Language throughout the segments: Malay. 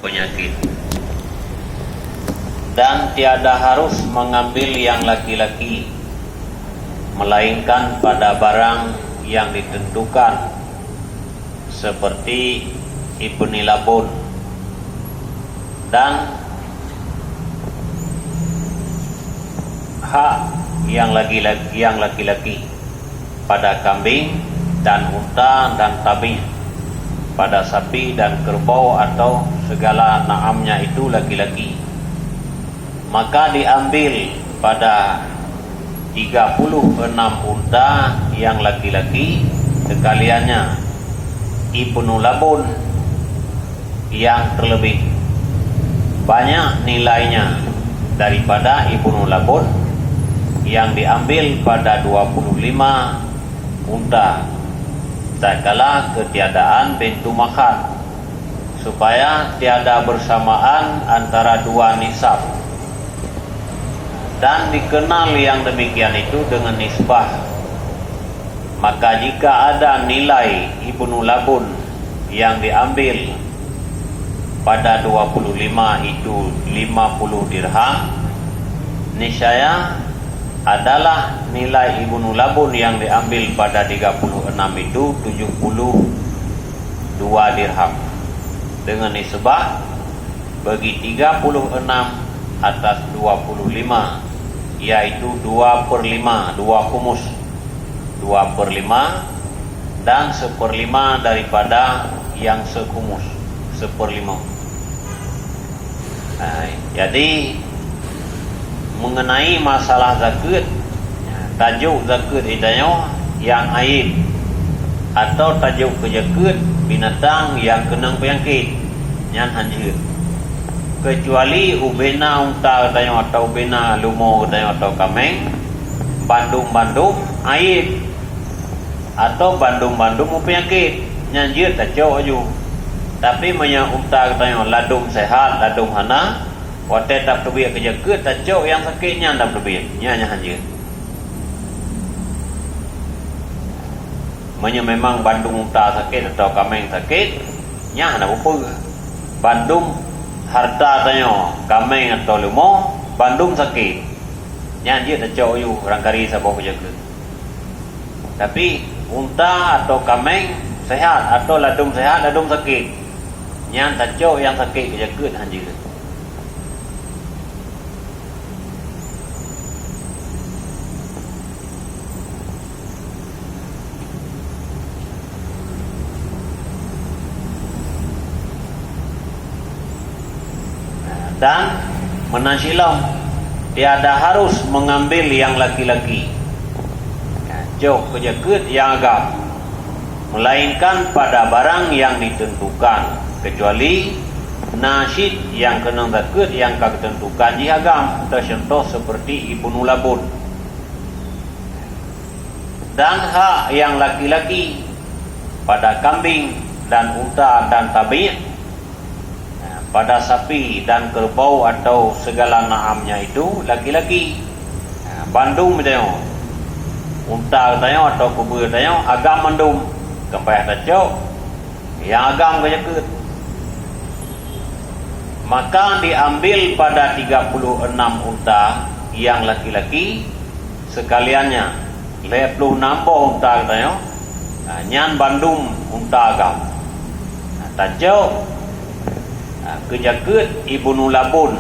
penyakit. Dan tiada harus mengambil yang laki-laki, melainkan pada barang yang ditentukan, seperti ibni labun dan hak yang laki-laki pada kambing dan unta dan tabi, pada sapi dan kerbau atau segala naamnya itu laki-laki. Maka diambil pada 36 unta yang laki-laki sekaliannya ibnu labun yang terlebih banyak nilainya daripada ibnu labun yang diambil pada 25 unta tak kala ketiadaan bintu makan, supaya tiada bersamaan antara dua nisab. Dan dikenal yang demikian itu dengan nisbah. Maka jika ada nilai ibnu labun yang diambil pada 25 itu 50 dirham, niscaya adalah nilai ibnu labun yang diambil pada 36 itu 72 dirham. Dengan nisbah bagi 36 atas 25, yaitu 2/5, 2 kumus, 2/5 dan 1/5 daripada yang sekumus, 1/5. Jadi mengenai masalah zakat, tajuk zakat idanya yang aib, atau tajuk zakat binatang yang kena penyakit, yang hancur. Kecuali ubena unta katanya, atau ubena lumo katanya, atau kameng, bandung-bandung aib, atau bandung-bandung penyakit nyanjir tajuk aju. Tapi banyak unta katanya ladung sehat, ladung hana, watai tak terbiak kejaga tajuk yang sakitnya tak terbiak, nyanya hancur. Memang bandung unta sakit atau kameng sakit, nya ada apa? Bandung harta tanya kameng atau lumo, bandung sakit, nyanyi tak jauh you rangkari sabah penjaga. Tapi unta atau kameng sehat atau ladung sehat, ladung sakit, nyan tak jauh yang sakit penjaga hanjir. Dan menasilam tiada harus mengambil yang laki-laki, jauh kejaket yang agam, melainkan pada barang yang ditentukan, kecuali nasid yang kena zakat yang ketentukan di agam, contoh seperti ibnu labun. Dan hak yang laki-laki pada kambing dan unta dan tabi, pada sapi dan kerbau atau segala naamnya itu laki-laki. Bandung tanya, unta tanya atau kubur tanya agam bandung, kempai tajuk yang agam kejaket. Maka diambil pada 36 unta yang laki-laki sekaliannya, 56 unta tanya, nyan bandung unta agam. Tajuk kejaket ibnu labun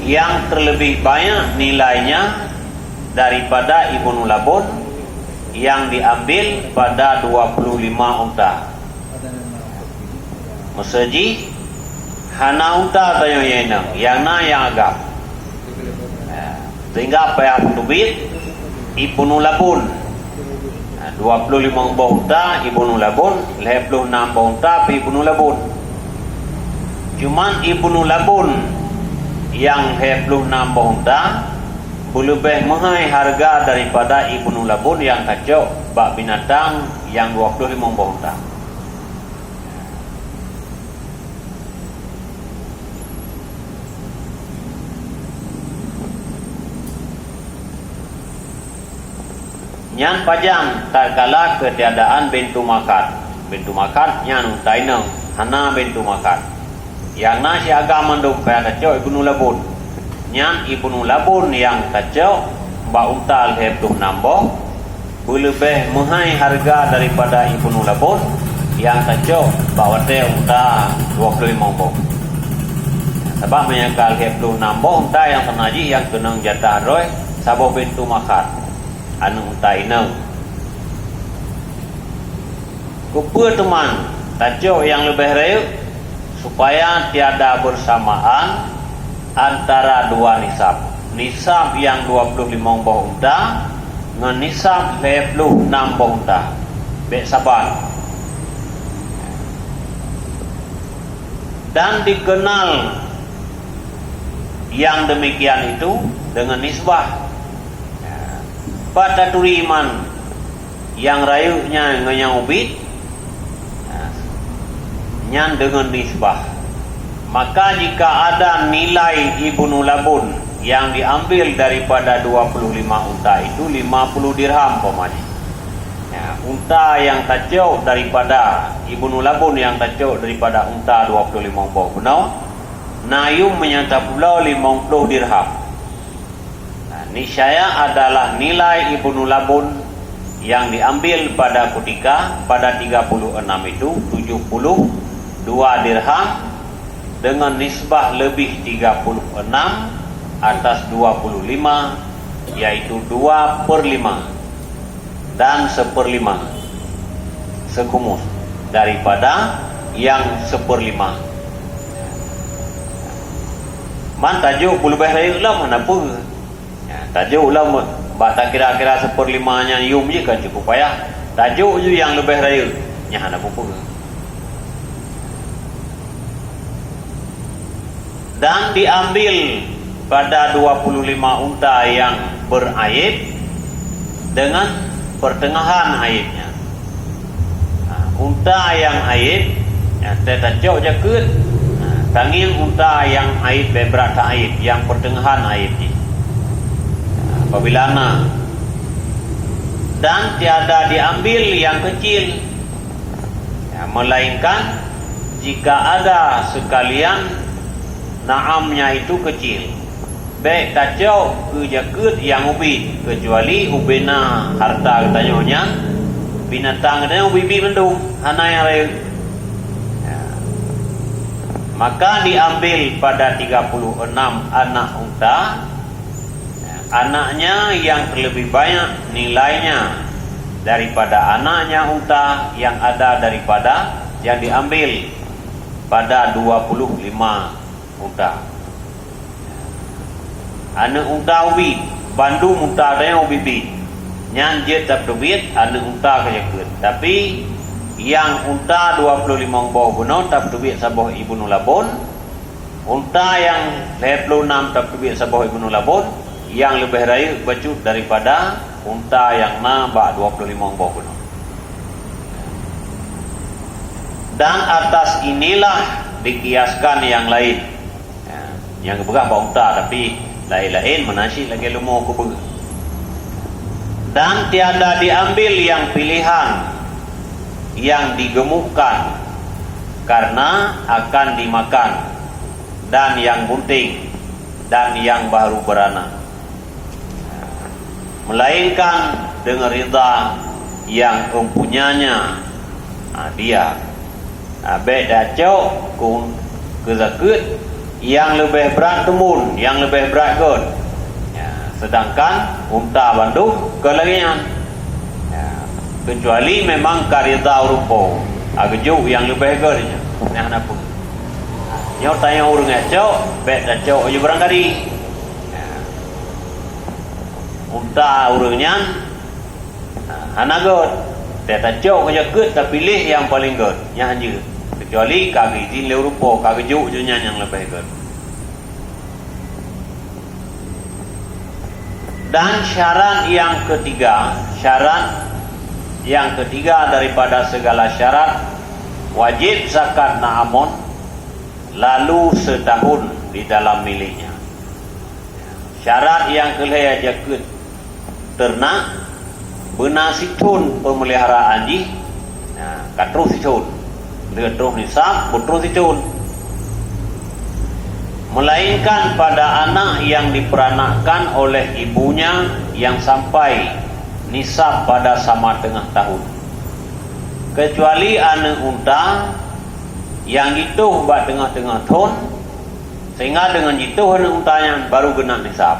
yang terlebih banyak nilainya daripada ibnu labun yang diambil pada 25 unta. Maksudnya hana unta tayo yang na yang agam, sehingga apa yang tubit ibnu labun 25 unta ibnu labun, 56 unta ibnu labun. Cuman ibnu labun yang 26 unta lebih mahal harga daripada ibnu labun yang tajuk bak binatang yang 25 unta. Nyan pajang tak kala ketiadaan bintu makan. Bintu makan nyan taineng hana bentu makan yang nasi agama dong kaya kacau ibnu labun nyan ibnu labun yang kacau mbak untal hebtuh namboh lebih mahal harga daripada ibnu labun yang kacau bawa teh unta 25 boh sebab menyangkal hebtuh namboh unta yang tenaji yang kenang jatah roy saboh bentu makan anu unta inang kupur teman kacau yang lebih real supaya tiada bersamaan antara dua nisab yang 25 boh unta dengan nisab 26 boh unta baik sabar dan dikenal yang demikian itu dengan nisbah pada turiman yang rayunya ngenyang ubit nyan dengan nisbah maka jika ada nilai ibnu labun yang diambil daripada 25 unta itu 50 dirham pemani unta yang tajau daripada ibnu labun yang tajau daripada unta 25 boh benar nayum menyata pula 50 dirham niscaya adalah nilai ibnu labun yang diambil pada ketika pada 36 itu 72 dirham dengan nisbah lebih 36 atas 25 yaitu 2/5 dan 1/5 sekumus daripada yang 1/5 man tajuk bulu bahaya lah mana pun tajuk lah bata kira-kira 1/5 nya yum je kan cukup payah tajuk je yang lebih raya nya hana pun dan diambil pada 25 unta yang beraib dengan pertengahan aibnya unta yang aib tajuk jakut tangil unta yang aib berat aib yang pertengahan aib apabila dan tiada diambil yang kecil melainkan jika ada sekalian naamnya itu kecil baik kacau ke jakut yang ubi kecuali ubina harta katanya binatang katanya ubi mendung hana yang lain maka diambil pada 36 anak unta anaknya yang terlebih banyak nilainya daripada anaknya unta yang ada daripada yang diambil pada 25 unta anak unta ubi Bandung unta ada yang ubi nyan je tak terbit anak unta kejakut tapi yang unta 25 boh benar tak terbit sabah ibnu labun unta yang 26 tak terbit sabah ibnu labun yang lebih raya bacut daripada unta yang nambah 25 boh benar dan atas inilah dikiaskan yang lain yang berapa unta tapi lain-lain menasih lagi lumur kubur dan tiada diambil yang pilihan yang digemukkan karena akan dimakan dan yang bunting dan yang baru beranak melainkan dengan rida yang mempunyanya dia beda cok kun kezakut yang lebih berat temun yang lebih berat kot sedangkan unta Bandung kelagian kecuali memang karida rupo agaju yang lebih gernya nah apa nyaw tanya urang cok beda cok je barangkali unta urangnya hana god teta cok aja gut tapi pilih yang paling god nya hanya kecuali kaki tin leu rupo kagaju je nya yang lebih god dan syarat yang ketiga daripada segala syarat wajib zakat na'amun lalu setahun di dalam miliknya syarat yang kelihatan jakut ternak benar situn pemeliharaan ji katru situn terus nisab putra situn. Melainkan pada anak yang diperanakkan oleh ibunya yang sampai nisab pada sama tengah tahun, kecuali anak unta yang itu buat tengah-tengah tahun, sehingga dengan itu anak untanya baru genap nisab.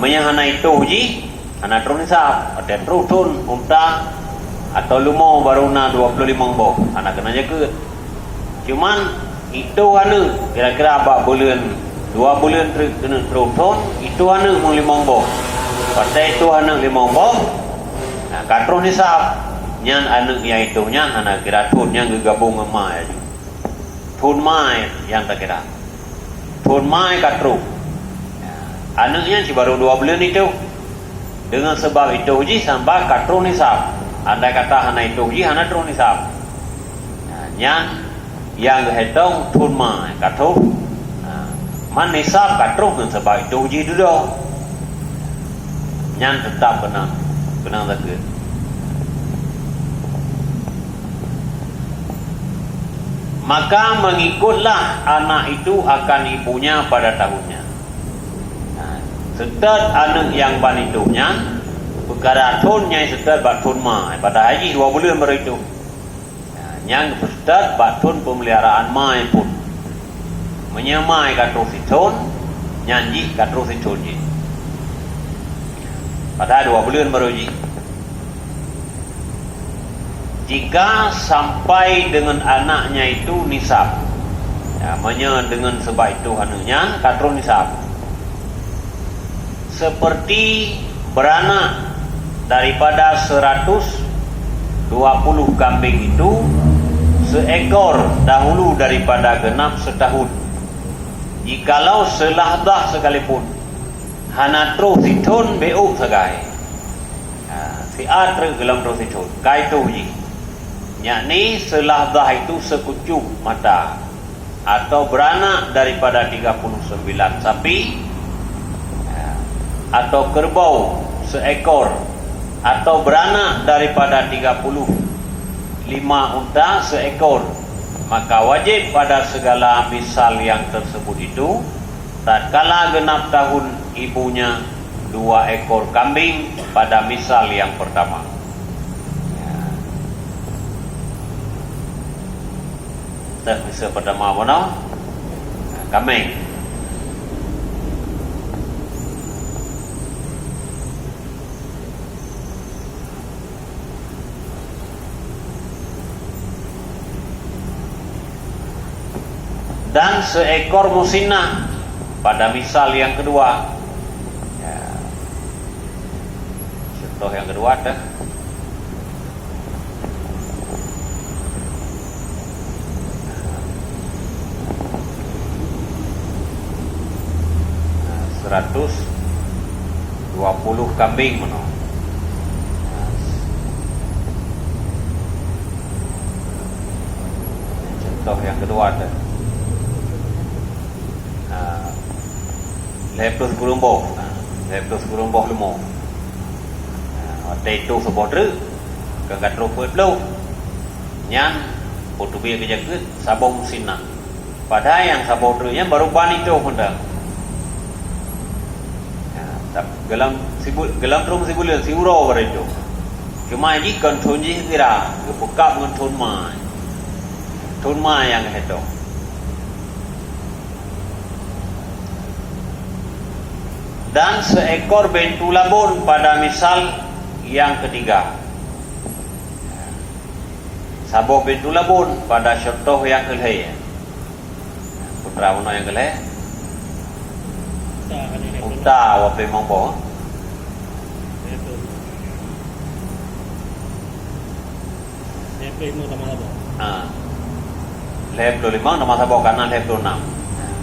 Menyahana itu ji anak terus nisab, ada terus tahun unta atau lumo baru na 25 boh anak kena jaga. Cuman itu anu kira-kira 4 bulan 2 bulan kena terus itu anu mau 5 boh pasal itu anu 5 boh katro nisab nyan anu yang itu nyan anak kira tun yang gabung sama aja tun mai yang tak kira tun mai katro anaknya si baru 2 bulan itu dengan sebab itu ji sampai katro nisab. Andai kata anak itu ji anak terus nisab nyan yang hitung thun mai katro man nisab katro dengan sebab itu ji dulu nyan tetap benang zakat. Maka mengikutlah anak itu akan ibunya pada tahunnya. Setiap anak yang banitunya perkara thunnya setiap batun mai pada haji 2 bulan baru itu. Yang setiap batun pemeliharaan mai pun menyamai katro situn nyanyi katro situn ji. Pada 2 bulan baru ji. Jika sampai dengan anaknya itu nisab, dengan sebab itu anaknya katro nisab. Seperti beranak daripada 120 kambing itu seekor dahulu daripada genap setahun. Jikalau selahdah sekalipun hanatro situn beuk segai si atre gelam tro situn kai tu ji yakni selahdah itu sekucuk mata atau beranak daripada 39 sapi atau kerbau seekor atau beranak daripada 35 unta seekor, maka wajib pada segala misal yang tersebut itu tatkala genap tahun ibunya 2 ekor kambing pada misal yang pertama. Misal pertama mana? Kambing. Dan seekor musinah pada misal yang kedua. Contoh yang kedua ada 120 kambing mana. Contoh yang kedua ada lepus gurumboh lemo itu sebuah truk kegat ruput lo nyan potubia kejaga sabong sinah padahal yang sabong truknya baru ban itu hendak gelam truk sibul siuro baru itu cuma ini kontrol je kira kepukap dengan thun mai yang itu. Dan seekor bentulabun pada misal yang ketiga. Saboh bentulabun pada contoh yang kelih. Putra mana yang kelih? Unta wape mongbo. Lep 25 nama saboh kanan lep 26.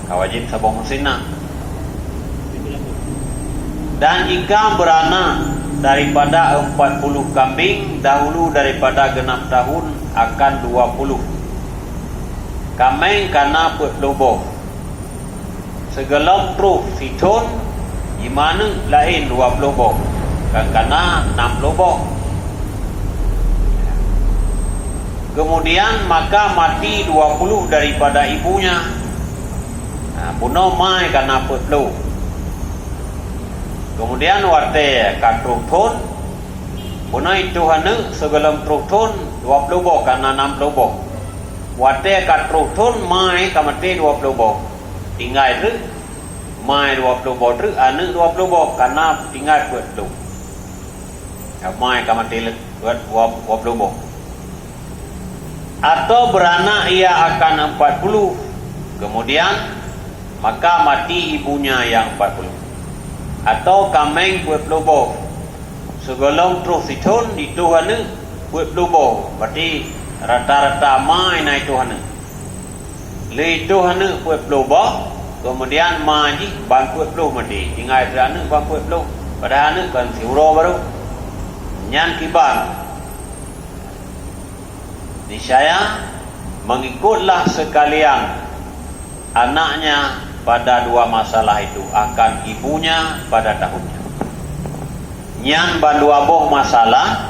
Kawajib saboh musinah. Dan jika beranak daripada 40 kambing dahulu daripada genap tahun akan 20 kambing kana petloboh segelap truf situn gimana lain 20 boh kana 6 boh Kemudian maka mati 20 daripada ibunya. Puno mai karena pelu. Kemudian wate katruk thon. Puno itu hanu segelam truk thon 20 boh karena 60 boh. Wate katruk thon mai kamate 20 boh. Tinggal itu mai 20 boh tu anu 20 boh karena tinggal pelu. Mai kamate 20 boh. Atau beranak ia akan 40. Kemudian maka mati ibunya yang 40. Atau kameng 20 boh. Segolong terus itun di Tuhan 20 boh. Berarti rata-rata mai naik Tuhan. Li Tuhan 20 boh. Kemudian maji bang 20 mati. Tinggal kerana bang 20. Padahal kan siuro baru. Nyan kibar. Niscaya mengikutlah sekalian anaknya pada dua masalah itu akan ibunya pada tahunnya. Nyan bandua boh masalah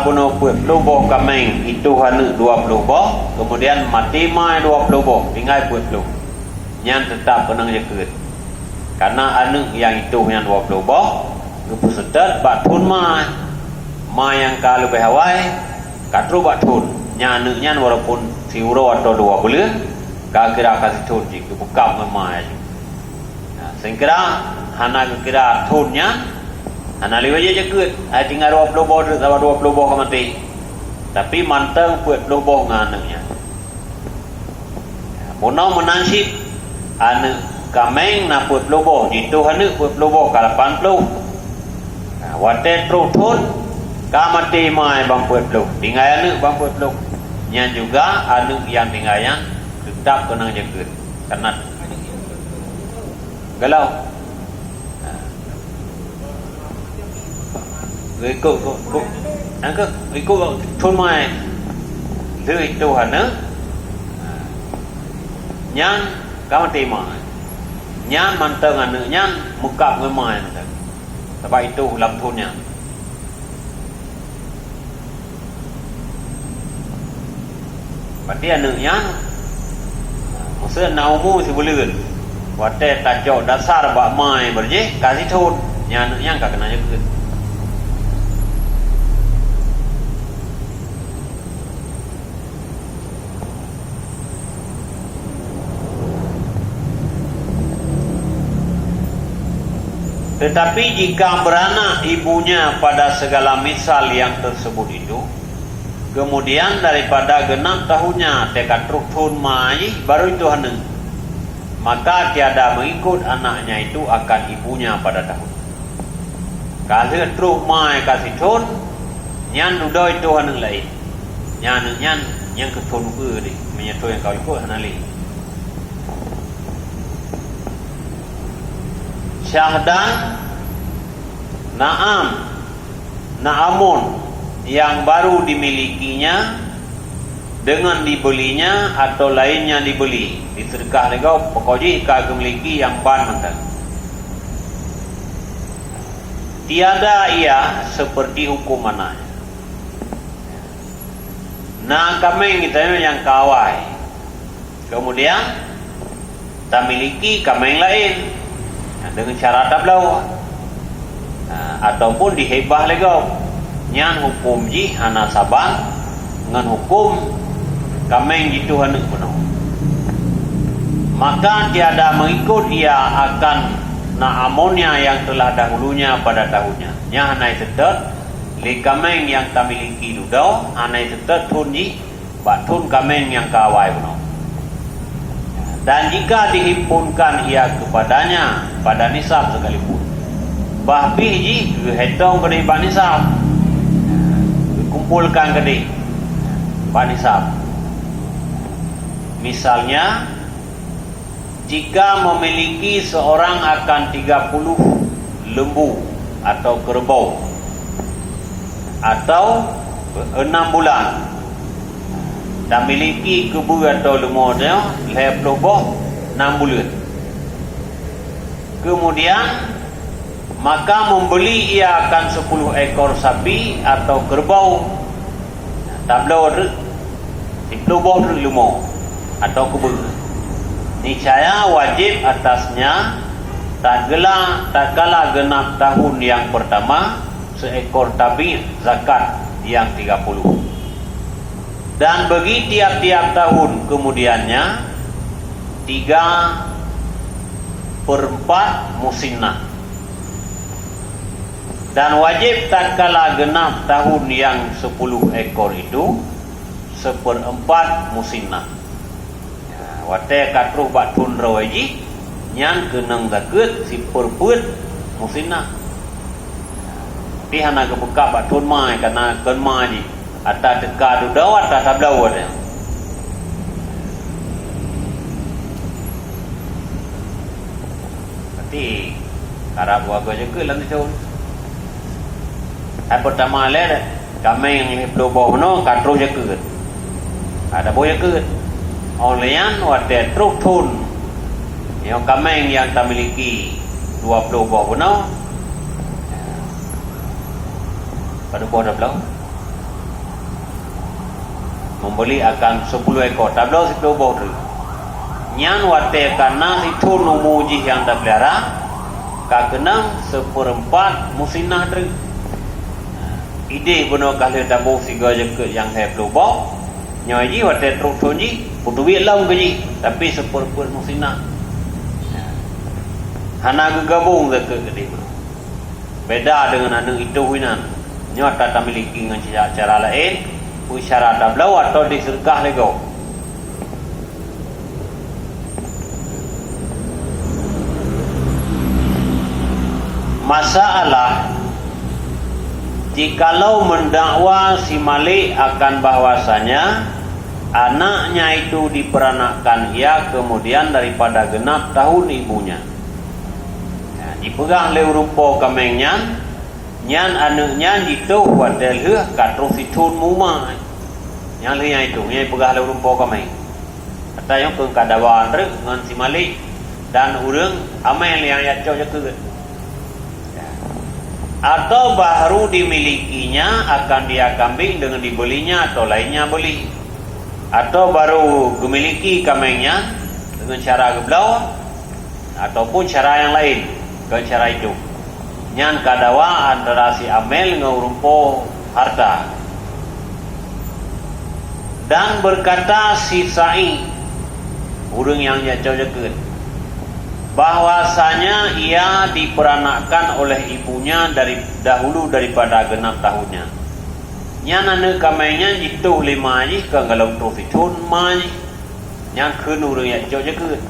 bunuh 20 boh kameng itu hanya 20 boh, kemudian mati mai 20 boh, tinggal 20. Nyan tetap penang jekut. Karena anak yang itu yang 20 boh, kepusetat batun mai yang kalau behawai katru batun nyan walaupun siuro atau 2 bulan kira kasih thun jika buka memai. Sehingga hana kira thunnya hana liwa je jekut tinggal 20 boh sama 20 boh mati. Tapi manteng 20 boh nganaknya. Munau menansib anak kameng na 20 boh jitu hana 20 boh ka 80. Wate tru thun kamati mai bang 20 tinggal anak bang 20 nya juga anak yang tinggalnya tetap kena jaga karena galau ikut thun mai thứ itu hana nyan kamati mai nyan manteng anak nyan mukap ngemai sebab itu lam thunnya. Berarti anaknya maksudnya naumu si bulan wate tajau dasar bak mai berje kasih thun nya anaknya enggak kena juga. Tetapi jika beranak ibunya pada segala misal yang tersebut itu, kemudian daripada genap tahunnya tekat truk thun mai baru itu haneng, maka tiada mengikut anaknya itu akan ibunya pada tahun. Kalau truk mai kasih thun nyan dudoi itu haneng lain nyan yang ke thun ke di menyetu yang kau ikut hanali syahdan naamun yang baru dimilikinya dengan dibelinya atau lainnya dibeli diserkah legau pokoknya ika memiliki yang ban mentang tiada ia seperti hukum mananya. Nah kami kita yang kawai kemudian tak miliki kami lain dengan syarat tablau ataupun dihebah legau nyan hukum ji hana saban dengan hukum kameng gitu hana penuh, maka tiada mengikut ia akan naamonnya yang telah dahulunya pada tahunnya nya hanai setet li kameng yang tamiliki dudau hanai setet thun ji batun kameng yang kawai penuh. Dan jika dihimpunkan ia kepadanya pada nisab sekalipun bahbih ji hitong kedi pak nisab kumpulkan kedi pak nisab. Misalnya jika memiliki seorang akan 30 lembu atau kerbau atau 6 bulan dan miliki kebu atau lemurnya 20 boh 6 bulan. Kemudian maka membeli ia akan 10 ekor sapi atau kerbau tablau luboh lumo atau kubur. Niscaya wajib atasnya tak kala genap tahun yang pertama seekor tabi zakat yang 30. Dan bagi tiap-tiap tahun kemudiannya 3/4 musinnah. Dan wajib tak kala genap tahun yang 10 ekor itu 1/4 musinnah. Wate katruh batun rawaji nyan kenang zakat si perput musinnah. Pihana kebuka batun mai karena ken mai ata teka du dawat ata tablau ada. Berarti karab wago juga lan tu. Pertama le kami yang hidup bohno katruh zakat. Ada boya zakat. Olehan wate truk tun yang kami yang tak miliki 20 buah benar pada buah tablau membeli akan 10 ekor tablau 10 buah tu nyan wate karena itu numuji yang tak pelihara kakenang 1/4 musinnah tu ide benar kalau tabu siga je yang 10 buah nyaji wate truk tun ji putu bilam ke ji tapi 1/4 musinnah hana gabung ke dia beda dengan anak itu hinan nyata tak miliki dengan cara lain usyara tablau atau diserkah lego masalah jikalau mendakwa si Malik akan bahwasanya anaknya itu diperanakkan ia kemudian daripada genap tahun ibunya dipegang oleh rupa kamengnya nyan anaknya itu wadal heh katruh situn muma yang lainnya itu yang pegang oleh rupa kameng kata yang ke kadawan rek dengan si Malik dan urang amel yang yacau je atau baru dimilikinya akan dia kambing dengan dibelinya atau lainnya beli atau baru dimiliki kamengnya dengan cara geblau ataupun cara yang lain ke cara itu nyan kadawa antara si amel ngurumpo harta dan berkata si Sa'i urang yang jauh jaket bahwasanya ia diperanakkan oleh ibunya dari dahulu daripada genap tahunnya nyan ane kamenya jitu 5 ji ke galau tu fitun mai nyan keun urang yang jauh jaket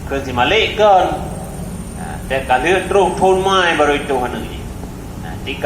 ke si Malik kanแต่การเลือกรูปทุนไม้บริโภคหนึ่งที่